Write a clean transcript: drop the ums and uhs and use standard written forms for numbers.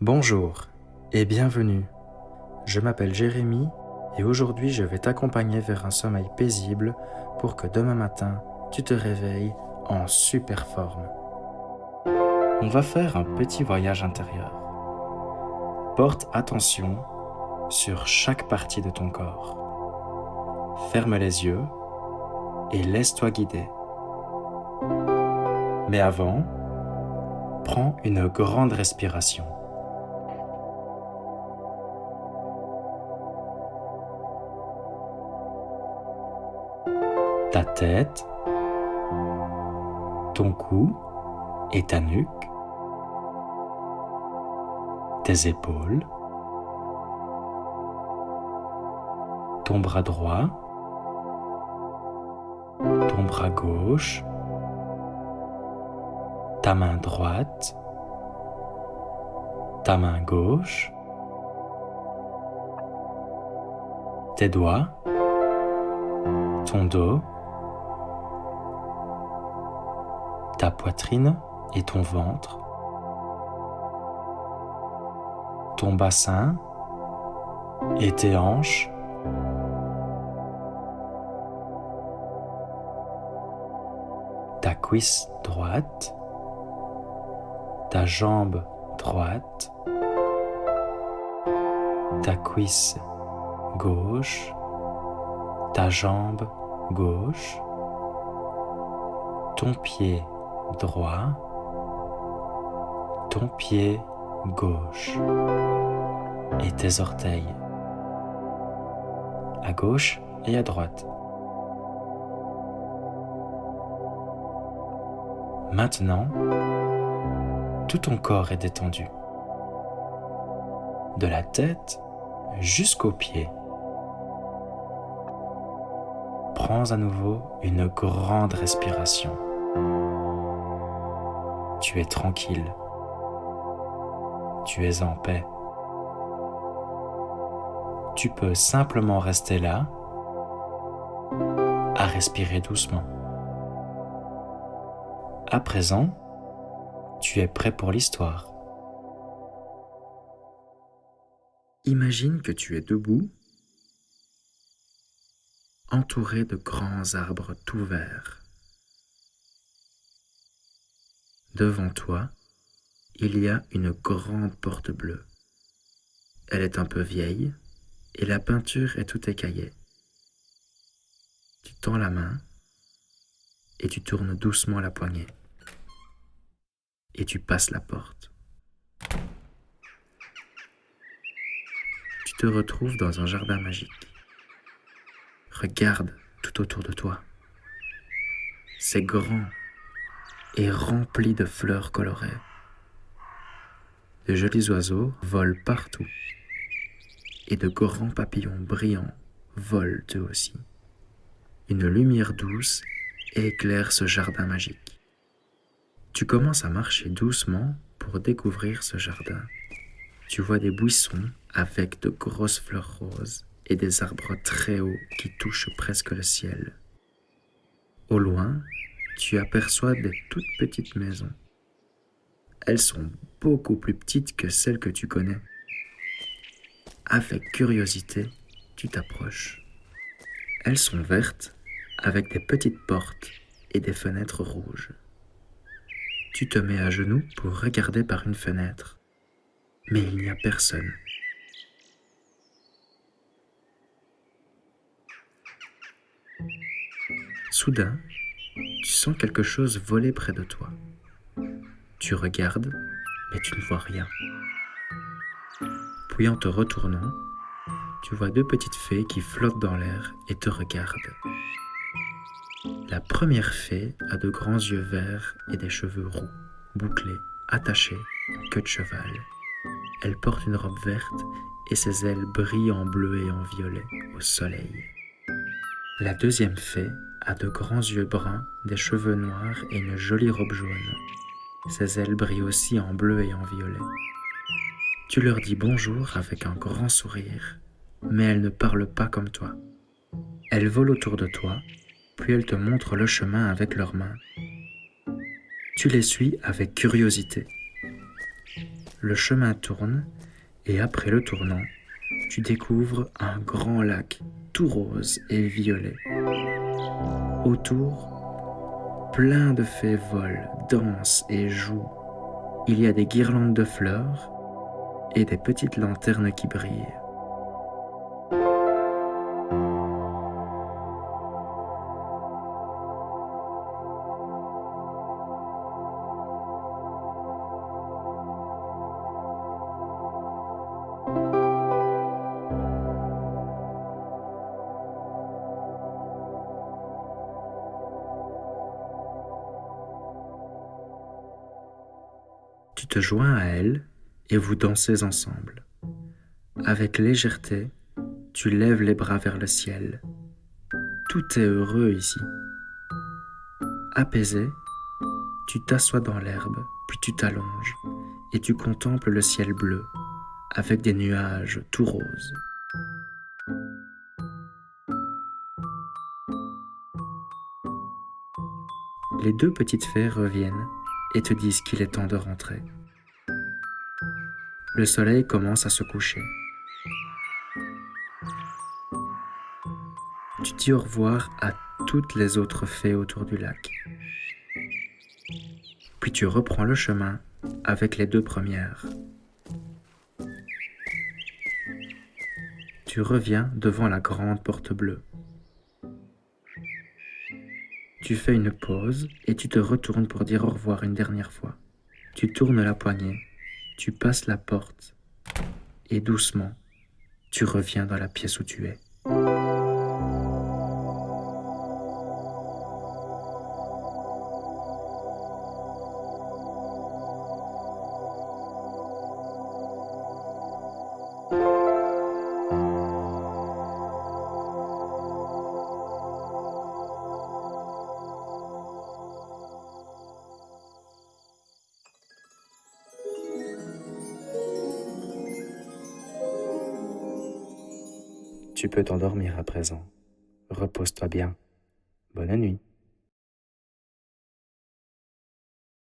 Bonjour et bienvenue. Je m'appelle Jérémy et aujourd'hui je vais t'accompagner vers un sommeil paisible pour que demain matin tu te réveilles en super forme. On va faire un petit voyage intérieur. Porte attention sur chaque partie de ton corps. Ferme les yeux et laisse-toi guider. Mais avant, prends une grande respiration. Ta tête, ton cou et ta nuque, tes épaules, ton bras droit, ton bras gauche, ta main droite, ta main gauche, tes doigts, ton dos, ta poitrine et ton ventre, ton bassin et tes hanches, ta cuisse droite, ta jambe droite, ta cuisse gauche, ta jambe gauche, ton pied droit, ton pied gauche et tes orteils à gauche et à droite. Maintenant, tout ton corps est détendu, de la tête jusqu'aux pieds. Prends à nouveau une grande respiration. Tu es tranquille. Tu es en paix. Tu peux simplement rester là, à respirer doucement. À présent, tu es prêt pour l'histoire. Imagine que tu es debout, entouré de grands arbres tout verts. Devant toi, il y a une grande porte bleue. Elle est un peu vieille et la peinture est tout écaillée. Tu tends la main et tu tournes doucement la poignée. Et tu passes la porte. Tu te retrouves dans un jardin magique. Regarde tout autour de toi. C'est grand et rempli de fleurs colorées. De jolis oiseaux volent partout et de grands papillons brillants volent eux aussi. Une lumière douce éclaire ce jardin magique. Tu commences à marcher doucement pour découvrir ce jardin. Tu vois des buissons avec de grosses fleurs roses et des arbres très hauts qui touchent presque le ciel. Au loin, tu aperçois des toutes petites maisons. Elles sont beaucoup plus petites que celles que tu connais. Avec curiosité, tu t'approches. Elles sont vertes avec des petites portes et des fenêtres rouges. Tu te mets à genoux pour regarder par une fenêtre, mais il n'y a personne. Soudain, tu sens quelque chose voler près de toi. Tu regardes, mais tu ne vois rien. Puis en te retournant, tu vois deux petites fées qui flottent dans l'air et te regardent. La première fée a de grands yeux verts et des cheveux roux, bouclés, attachés, en queue de cheval. Elle porte une robe verte et ses ailes brillent en bleu et en violet au soleil. La deuxième fée a de grands yeux bruns, des cheveux noirs et une jolie robe jaune. Ses ailes brillent aussi en bleu et en violet. Tu leur dis bonjour avec un grand sourire, mais elles ne parlent pas comme toi. Elles volent autour de toi, puis elles te montrent le chemin avec leurs mains. Tu les suis avec curiosité. Le chemin tourne et après le tournant, tu découvres un grand lac tout rose et violet. Autour, plein de fées volent, dansent et jouent. Il y a des guirlandes de fleurs et des petites lanternes qui brillent. Tu te joins à elle et vous dansez ensemble. Avec légèreté, tu lèves les bras vers le ciel. Tout est heureux ici. Apaisé, tu t'assois dans l'herbe, puis tu t'allonges et tu contemples le ciel bleu avec des nuages tout roses. Les deux petites fées reviennent et te disent qu'il est temps de rentrer. Le soleil commence à se coucher. Tu dis au revoir à toutes les autres fées autour du lac. Puis tu reprends le chemin avec les deux premières. Tu reviens devant la grande porte bleue. Tu fais une pause et tu te retournes pour dire au revoir une dernière fois. Tu tournes la poignée, tu passes la porte et doucement, tu reviens dans la pièce où tu es. Tu peux t'endormir à présent. Repose-toi bien. Bonne nuit.